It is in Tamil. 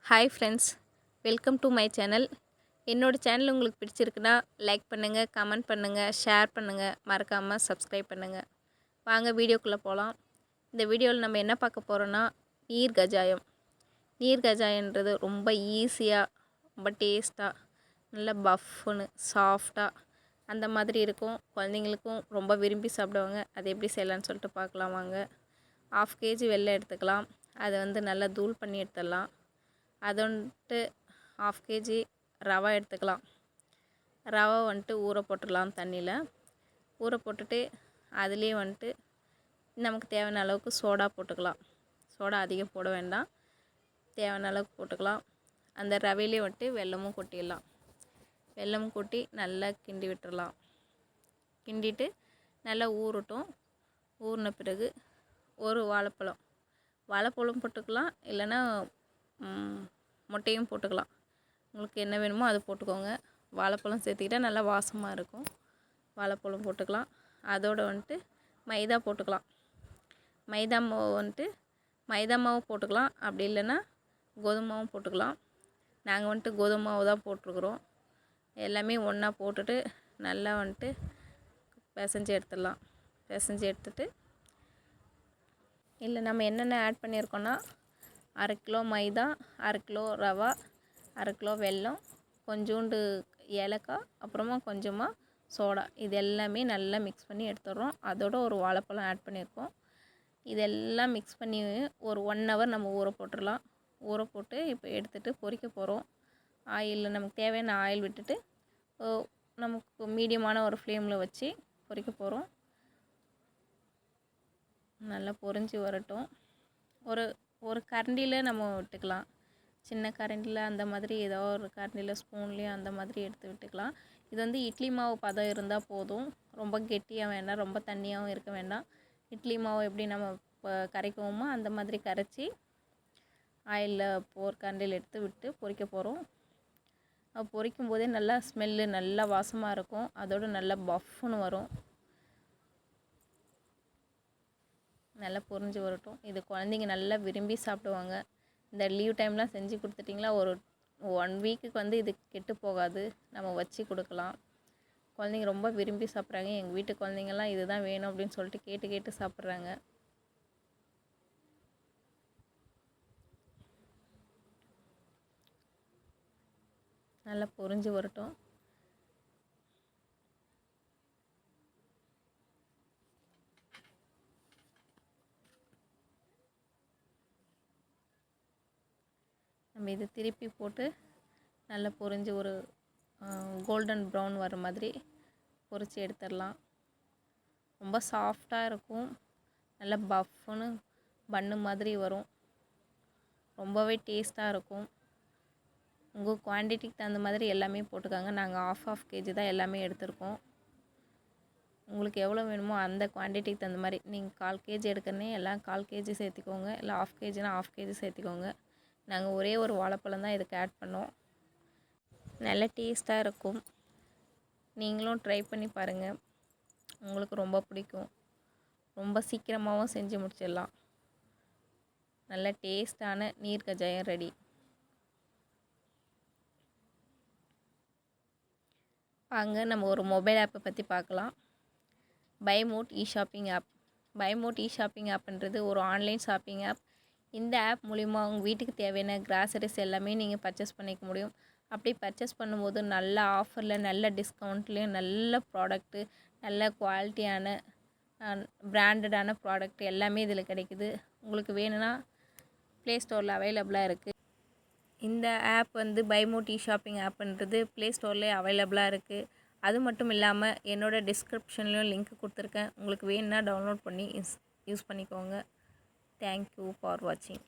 Hi friends, welcome to my channel. என்னோடய சேனல் உங்களுக்கு பிடிச்சிருக்குன்னா லைக் பண்ணுங்கள், கமெண்ட் பண்ணுங்கள், ஷேர் பண்ணுங்கள், மறக்காமல் சப்ஸ்கிரைப் பண்ணுங்கள். வாங்க வீடியோக்குள்ளே போகலாம். இந்த வீடியோவில் நம்ம என்ன பார்க்க போகிறோன்னா நீர் கஜாயம். நீர் கஜாயன்றது ரொம்ப ஈஸியாக, ரொம்ப டேஸ்ட்டாக, நல்ல பஃப்னு சாஃப்டாக அந்த மாதிரி இருக்கும். குழந்தைங்களுக்கும் ரொம்ப விரும்பி சாப்பிடுவாங்க. அது எப்படி செய்யலான்னு சொல்லிட்டு பார்க்கலாம் வாங்க. 1/2 kg வெல்லம் எடுத்துக்கலாம். அதை நல்லா தூள் பண்ணி எடுத்துடலாம். அது 1/2 kg ரவை எடுத்துக்கலாம். ரவை ஊற போட்டுடலாம். தண்ணியில் ஊற போட்டுட்டு அதுலேயே நமக்கு தேவையான அளவுக்கு சோடா போட்டுக்கலாம். சோடா அதிகம் போட வேண்டாம், தேவையான அளவுக்கு போட்டுக்கலாம். அந்த ரவையிலே வெல்லமும் கொட்டிடலாம். வெல்லமும் கொட்டி நல்லா கிண்டி விட்டுடலாம். கிண்டிட்டு நல்லா ஊறட்டும். ஊறின பிறகு ஒரு வாழைப்பழம் போட்டுக்கலாம், இல்லைன்னா முட்டையும் போட்டுக்கலாம். உங்களுக்கு என்ன வேணுமோ அது போட்டுக்கோங்க. வாழைப்பழம் சேர்த்துக்கிட்டால் நல்லா வாசமாக இருக்கும். வாழைப்பழம் போட்டுக்கலாம். அதோடு மைதா போட்டுக்கலாம். மைதா மாவு மைதா மாவு போட்டுக்கலாம். அப்படி இல்லைன்னா கோதுமை மாவும் போட்டுக்கலாம். நாங்கள் கோதுமை மாவு தான் போட்டிருக்குறோம். எல்லாமே ஒன்றா போட்டுட்டு நல்லா பிசைஞ்சு எடுத்துடலாம். பிசைஞ்சு எடுத்துட்டு இல்லை நம்ம என்னென்ன ஆட் பண்ணியிருக்கோன்னா 1/2 கிலோ மைதா, 1/2 கிலோ ரவா, 1/2 கிலோ வெல்லம், கொஞ்சோண்டு ஏலக்காய், அப்புறமா கொஞ்சமாக சோடா, இது எல்லாமே நல்லா மிக்ஸ் பண்ணி எடுத்துடுறோம். அதோட ஒரு வாழைப்பழம் ஆட் பண்ணியிருக்கோம். இதெல்லாம் மிக்ஸ் பண்ணி ஒரு 1 hour நம்ம ஊற போட்டுடலாம். ஊற போட்டு இப்போ எடுத்துகிட்டு பொரிக்க போகிறோம். ஆயிலில் நமக்கு தேவையான ஆயில் விட்டுட்டு நமக்கு மீடியமான ஒரு ஃப்ளேமில் வச்சு பொரிக்க போகிறோம். நல்லா பொரிஞ்சு வரட்டும். ஒரு கரண்டியில் நம்ம விட்டுக்கலாம். சின்ன கரண்டியில் அந்த மாதிரி ஏதோ ஒரு கரண்டியில் ஸ்பூன்லேயும் அந்த மாதிரி எடுத்து விட்டுக்கலாம். இது இட்லி மாவு பதம் இருந்தால் போதும். ரொம்ப கெட்டியாக வேண்டாம், ரொம்ப தண்ணியாகவும் இருக்க வேண்டாம். இட்லி மாவு எப்படி நம்ம கரைக்குவோமோ அந்த மாதிரி கரைச்சி ஆயிலில் ஒரு கரண்டியில் எடுத்து விட்டு பொரிக்க போகிறோம். பொரிக்கும் போதே நல்லா ஸ்மெல்லு, நல்லா வாசமாக இருக்கும். அதோடு நல்லா பஃப்னு வரும். நல்லா பொரிஞ்சு வரட்டும். இது குழந்தைங்க நல்லா விரும்பி சாப்பிடுவாங்க. இந்த லீவ் டைம்லாம் செஞ்சு கொடுத்துட்டிங்களா ஒரு 1 வீக்குக்கு இது கெட்டு போகாது. நம்ம வச்சு கொடுக்கலாம். குழந்தைங்க ரொம்ப விரும்பி சாப்பிட்றாங்க. எங்கள் வீட்டு குழந்தைங்கள்லாம் இதுதான் வேணும் அப்படின்னு சொல்லிட்டு கேட்டு சாப்பிட்றாங்க. நல்லா பொரிஞ்சு வரட்டும். நம்ம இது திருப்பி போட்டு நல்லா பொரிஞ்சு ஒரு கோல்டன் ப்ரௌன் வர மாதிரி பொரித்து எடுத்துடலாம். ரொம்ப சாஃப்டாக இருக்கும். நல்லா பஃப்னு பன்னு மாதிரி வரும். ரொம்பவே டேஸ்ட்டாக இருக்கும். உங்கள் குவான்டிட்டிக்கு தகுந்த மாதிரி எல்லாமே போட்டுக்காங்க. நாங்கள் 1/2 kg தான் எல்லாமே எடுத்திருக்கோம். உங்களுக்கு எவ்வளோ வேணுமோ அந்த குவான்டிட்டிக்கு தகுந்த மாதிரி நீங்கள் 1/4 kg எடுக்கிறனே எல்லாம் 1/4 kg சேர்த்துக்கோங்க, இல்லை 1/2 kgனா 1/2 kg சேர்த்துக்கோங்க. நாங்கள் ஒரே ஒரு வாழைப்பழம் தான் இதுக்கு ஆட் பண்ணோம். நல்ல டேஸ்ட்டாக இருக்கும். நீங்களும் ட்ரை பண்ணி பாருங்கள். உங்களுக்கு ரொம்ப பிடிக்கும். ரொம்ப சீக்கிரமாகவும் செஞ்சு முடிச்சிடலாம். நல்ல டேஸ்ட்டான நீர் கஜாயம் ரெடி. வாங்க நம்ம ஒரு மொபைல் ஆப்பை பற்றி பார்க்கலாம். பைமோட் இ-ஷாப்பிங் ஆப். பைமோட் இ-ஷாப்பிங் ஆப்ன்றது ஒரு ஆன்லைன் ஷாப்பிங் ஆப். இந்த ஆப் மூலிமா உங்கள் வீட்டுக்கு தேவையான கிராசரிஸ் எல்லாமே நீங்கள் பர்ச்சேஸ் பண்ணிக்க முடியும். அப்படி பர்ச்சேஸ் பண்ணும்போது நல்ல ஆஃபரில், நல்ல டிஸ்கவுண்ட்லேயும், நல்ல ப்ராடக்ட்டு, நல்ல குவாலிட்டியான பிராண்டடான ப்ராடக்ட் எல்லாமே இதில் கிடைக்குது. உங்களுக்கு வேணும்னா ப்ளே ஸ்டோரில் அவைலபிளாக இருக்குது. இந்த ஆப் பைமோட் இ-ஷாப்பிங் ஆப்ன்றது ப்ளே ஸ்டோர்லேயே அவைலபிளாக இருக்குது. அது மட்டும் இல்லாமல் என்னோடய டிஸ்கிரிப்ஷன்லேயும் லிங்க் கொடுத்துருக்கேன். உங்களுக்கு வேணும்னா டவுன்லோட் பண்ணி யூஸ் பண்ணிக்கோங்க. தேங்க்யூ ஃபார் வாட்சிங்.